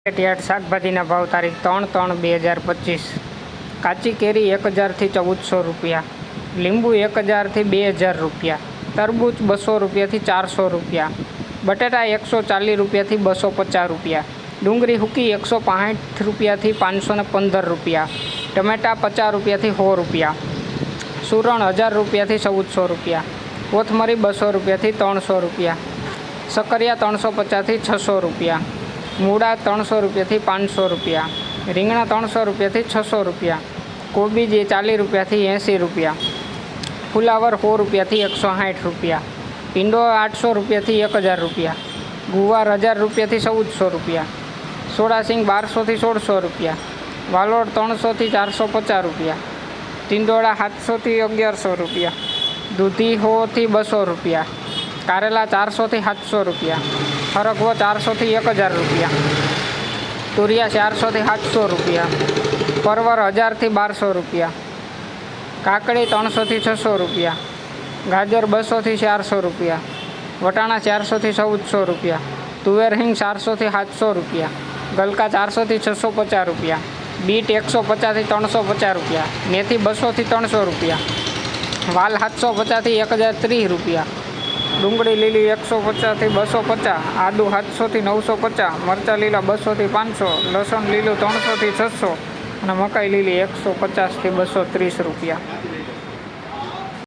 Yard શાકભાજીના ભાવ તારીખ 3/3/2025। કાચી કેરી 1000થી 1400 રૂપિયા, લીંબુ 1000થી 2000 રૂપિયા, તરબૂચ 200 રૂપિયાથી 400 રૂપિયા, બટેટા 140 રૂપિયાથી 250 રૂપિયા, ડુંગળી હુકી 165 રૂપિયાથી 515 રૂપિયા, ટમેટા 50 રૂપિયાથી 100 રૂપિયા, સુરણ 1000 રૂપિયાથી 1400 રૂપિયા, કોથમરી 200 રૂપિયાથી 300 રૂપિયા, સકરિયા 350થી 600 રૂપિયા, મૂળા 300 રૂપિયાથી 500 રૂપિયા, રીંગણા 300 રૂપિયાથી 600 રૂપિયા, કોબીજ 40 રૂપિયાથી 80 રૂપિયા, ફુલાવર 100 રૂપિયાથી 160 રૂપિયા, પીંડો 800 રૂપિયાથી 1000 રૂપિયા, ગુવાર 1000 રૂપિયાથી 1400 રૂપિયા, સોડાસિંગ 1200થી 1600 રૂપિયા, વાલોડ 300થી 450 રૂપિયા, ટીંડોળા 700થી 1100 રૂપિયા, દૂધી 100થી 200 રૂપિયા, કારેલા 400થી 700 રૂપિયા, હરગવો 400થી 1000 રૂપિયા, તુરિયા 400થી 700 રૂપિયા, પરવર 1000થી 1200 રૂપિયા, કાકડી 300થી 600 રૂપિયા, ગાજર 200થી 400 રૂપિયા, વટાણા 400થી 1400 રૂપિયા, તુવેર હિંગ 400થી 700 રૂપિયા, ગલકા 400થી 650 રૂપિયા, બીટ 150થી 350 રૂપિયા, મેથી 200થી 300 રૂપિયા, વાલ 750થી 1030 રૂપિયા, ડુંગળી લીલી 150થી 250, આદુ 700થી 950, મરચાં લીલા 200થી 500, લસણ લીલું 300થી 600 અને મકાઈ લીલી 150થી 230 રૂપિયા।